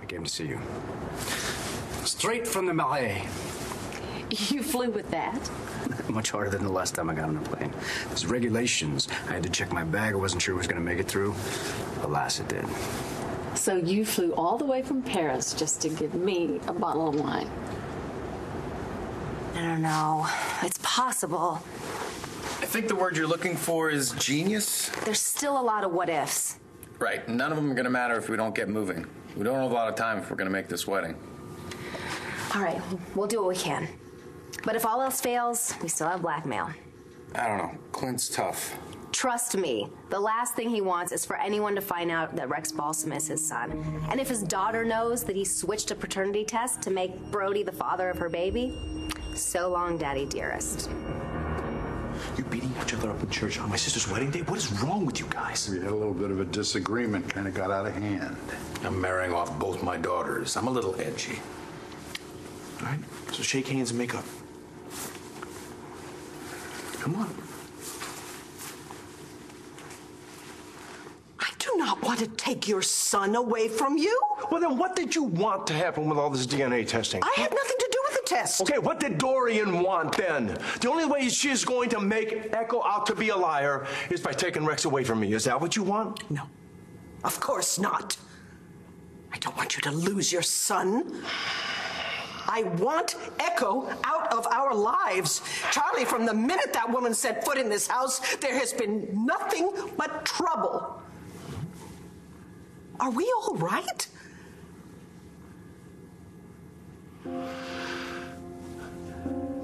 came to see you. Straight from the Marais. You flew with that? Much harder than the last time I got on a plane. There's regulations. I had to check my bag. I wasn't sure it was going to make it through. Alas, it did. So you flew all the way from Paris just to give me a bottle of wine? I don't know. It's possible. I think the word you're looking for is genius. There's still a lot of what ifs. Right. None of them are going to matter if we don't get moving. We don't have a lot of time if we're going to make this wedding. All right, we'll do what we can. But if all else fails, we still have blackmail. I don't know. Clint's tough. Trust me, the last thing he wants is for anyone to find out that Rex Balsam is his son. And if his daughter knows that he switched a paternity test to make Brody the father of her baby, so long, Daddy dearest. You beating each other up in church on my sister's wedding day? What is wrong with you guys? We had a little bit of a disagreement, kind of got out of hand. I'm marrying off both my daughters. I'm a little edgy. All right, so shake hands and make up. Come on. I do not want to take your son away from you. Well, then what did you want to happen with all this DNA testing? I had nothing to do with the test. Okay, what did Dorian want then? The only way she's going to make Echo out to be a liar is by taking Rex away from me. Is that what you want? No, of course not. I don't want you to lose your son. I want Echo out of our lives. Charlie, from the minute that woman set foot in this house, there has been nothing but trouble. Are we all right?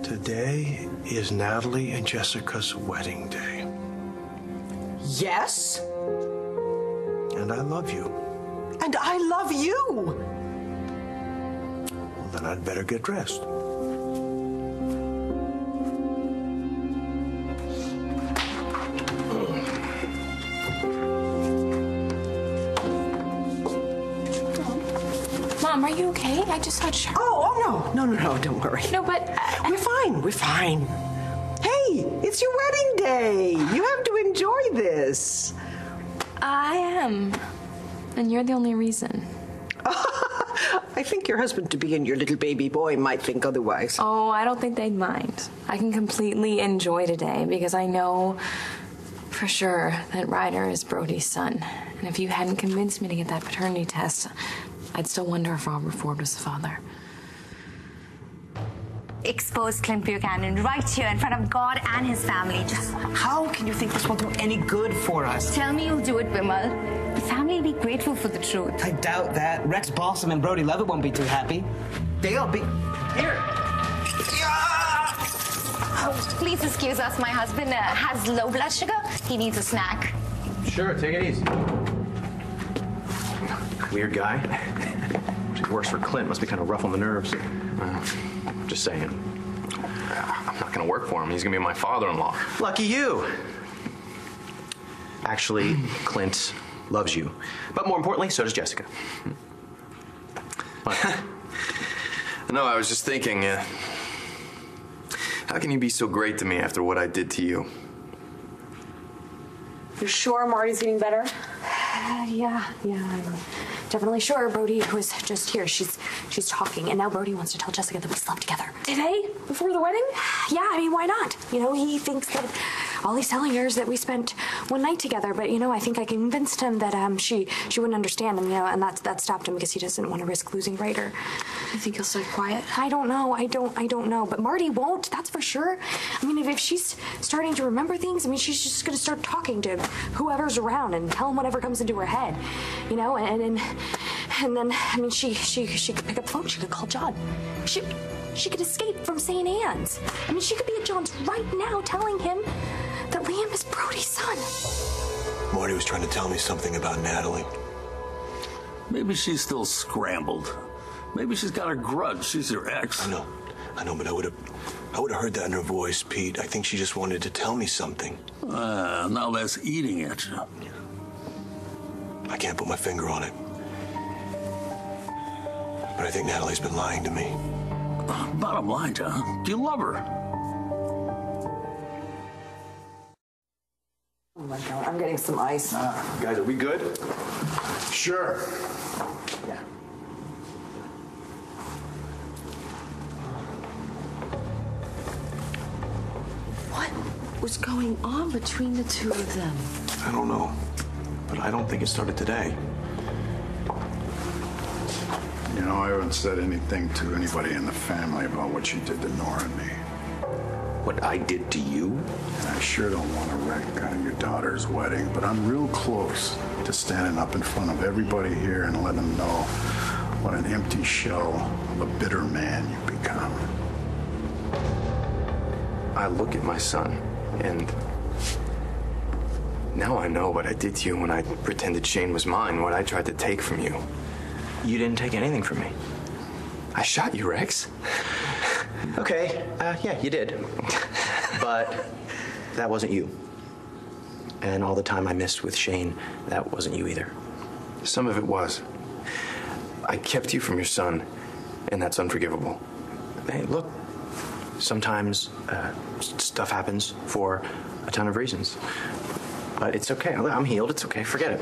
Today is Natalie and Jessica's wedding day. Yes. And I love you. And I love you. Well, then I'd better get dressed. Mom, are you okay? I just got shot. Oh, no, don't worry. No, but... We're fine. Hey, it's your wedding day. You have to enjoy this. I am. And you're the only reason. I think your husband-to-be and your little baby boy might think otherwise. Oh, I don't think they'd mind. I can completely enjoy today because I know for sure that Ryder is Brody's son. And if you hadn't convinced me to get that paternity test, I'd still wonder if Robert Ford was the father. Expose Clint Buchanan right here in front of God and his family. Just How can you think this will do any good for us? tell me you'll do it, Bimal. The family will be grateful for the truth. I doubt that. Rex Balsam and Brody Levitt won't be too happy. They'll be... Here. Oh, please excuse us. My husband has low blood sugar. He needs a snack. Sure, take it easy. Weird guy. He works for Clint. Must be kind of rough on the nerves. Just saying. I'm not going to work for him. He's going to be my father-in-law. Lucky you. Actually, Clint loves you. But more importantly, so does Jessica. What? No, I was just thinking, how can you be so great to me after what I did to you? You're sure Marty's getting better? Yeah, I'm definitely sure. Brody was just here. She's talking, and now Brody wants to tell Jessica that we slept together. Today? Before the wedding? Yeah, I mean, why not? You know, he thinks that all he's telling her is that we spent one night together, but, you know, I think I convinced him that she wouldn't understand him, you know, and that stopped him because he doesn't want to risk losing Ryder. You think he'll stay quiet? I don't know. I don't know. But Marty won't, that's for sure. I mean, if she's starting to remember things, I mean, she's just going to start talking to whoever's around and tell him whatever comes into her head, you know, and then, I mean, she could pick up the phone, she could call John. She could escape from St. Anne's. I mean, she could be at John's right now telling him that Liam is Brody's son. Marty was trying to tell me something about Natalie. Maybe she's still scrambled. Maybe she's got a grudge. She's your ex. I know, but I would have heard that in her voice, Pete. I think she just wanted to tell me something. Now that's eating at you. I can't put my finger on it. But I think Natalie's been lying to me. Bottom line, John, do you love her? Oh my God, I'm getting some ice. Guys, are we good? Sure. Yeah. was going on between the two of them? I don't know, but I don't think it started today. You know, I haven't said anything to anybody in the family about what you did to Nora and me. What I did to you? And I sure don't want to wreck your daughter's wedding, but I'm real close to standing up in front of everybody here and letting them know what an empty shell of a bitter man you've become. I look at my son, and now I know what I did to you when I pretended Shane was mine, what I tried to take from you. You didn't take anything from me. I shot you, Rex. Okay, yeah, you did. But that wasn't you. And all the time I missed with Shane, that wasn't you either. Some of it was. I kept you from your son, and that's unforgivable. Hey, look, sometimes stuff happens for a ton of reasons. But it's okay. I'm healed. It's okay. Forget it.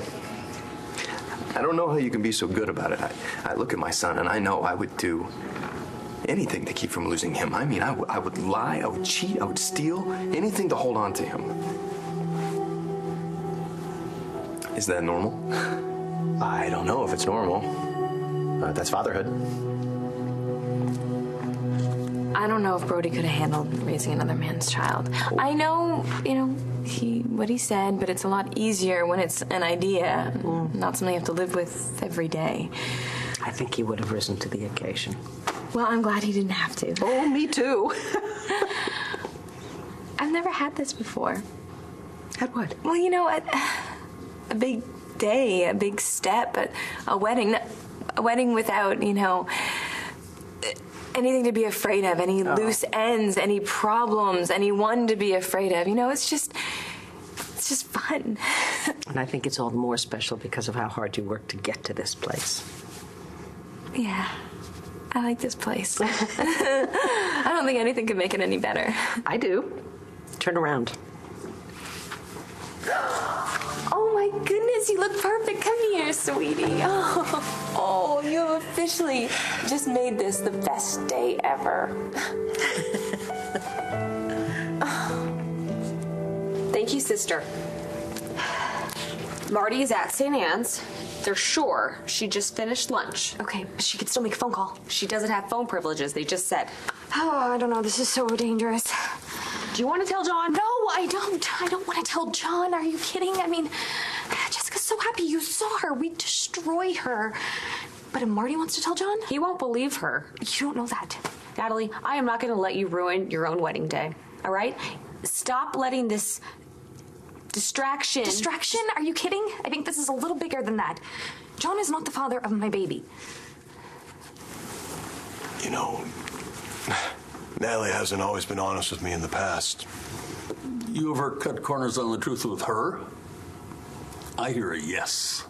I don't know how you can be so good about it. I look at my son, and I know I would do anything to keep from losing him. I mean, I would lie, I would cheat, I would steal, anything to hold on to him. Is that normal? I don't know if it's normal. That's fatherhood. I don't know if Brody could have handled raising another man's child. I know, what he said, but it's a lot easier when it's an idea, not something you have to live with every day. I think he would have risen to the occasion. Well, I'm glad he didn't have to. Oh, me too. I've never had this before. Had what? Well, a big day, a big step, but a wedding without, anything to be afraid of, any loose ends, any problems, anyone to be afraid of. It's just fun. And I think it's all the more special because of how hard you worked to get to this place. Yeah, I like this place. I don't think anything could make it any better. I do. Turn around. Oh my goodness, you look perfect. Come here, sweetie. Oh, you have officially just made this the best day ever. Thank you, sister. Marty is at St. Anne's. They're sure she just finished lunch. Okay, but she could still make a phone call. She doesn't have phone privileges, they just said. Oh, I don't know. This is so dangerous. Do you want to tell John? No, I don't. I don't want to tell John. Are you kidding? I mean, Jessica's so happy you saw her. We'd destroy her. But if Marty wants to tell John? He won't believe her. You don't know that. Natalie, I am not going to let you ruin your own wedding day. All right? Stop letting this distraction... Distraction? Are you kidding? I think this is a little bigger than that. John is not the father of my baby. Natalie hasn't always been honest with me in the past. You ever cut corners on the truth with her? I hear a yes.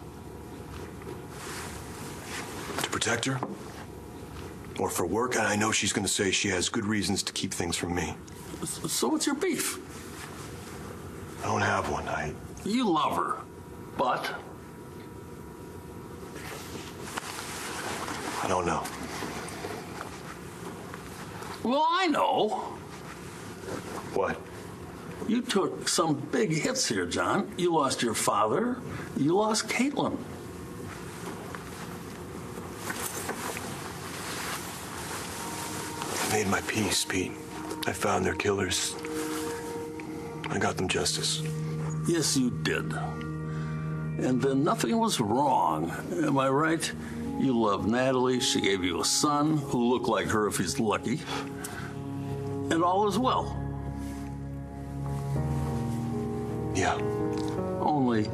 To protect her? Or for work? And I know she's going to say she has good reasons to keep things from me. So what's your beef? I don't have one. You love her, but... I don't know. Well, I know. What? You took some big hits here, John. You lost your father. You lost Caitlin. I made my peace, Pete. I found their killers. I got them justice. Yes, you did. And then nothing was wrong. Am I right? You loved Natalie. She gave you a son who looked like her if he's lucky. And all is well. Yeah. Only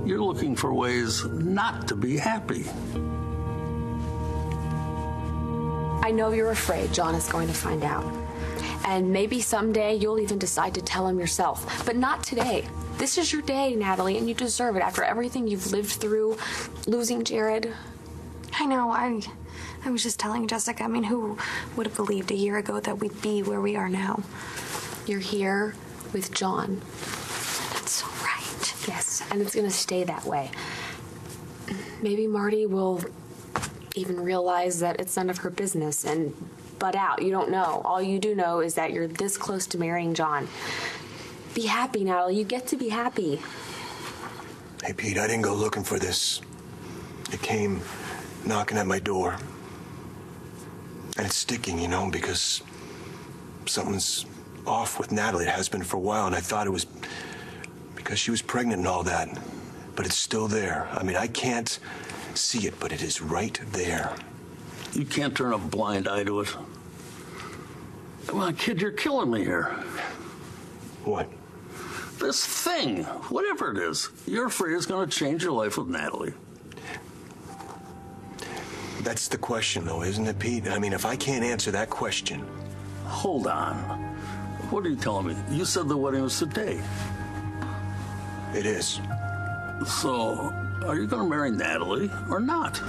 you're looking for ways not to be happy. I know you're afraid John is going to find out. And maybe someday you'll even decide to tell him yourself. But not today. This is your day, Natalie, and you deserve it after everything you've lived through, losing Jared. I know. I was just telling Jessica, who would have believed a year ago that we'd be where we are now? You're here with John. That's so right. Yes, and it's going to stay that way. Maybe Marty will even realize that it's none of her business and butt out. You don't know. All you do know is that you're this close to marrying John. Be happy, Natalie. You get to be happy. Hey, Pete, I didn't go looking for this. It came knocking at my door. And it's sticking, you know, because something's off with Natalie. It has been for a while, and I thought it was because she was pregnant and all that. But it's still there. I mean, I can't see it, but it is right there. You can't turn a blind eye to it. Come on, kid, you're killing me here. What? This thing, whatever it is, you're afraid it's going to change your life with Natalie. That's the question, though, isn't it, Pete? I mean, if I can't answer that question... Hold on. What are you telling me? You said the wedding was today. It is. So, are you going to marry Natalie or not?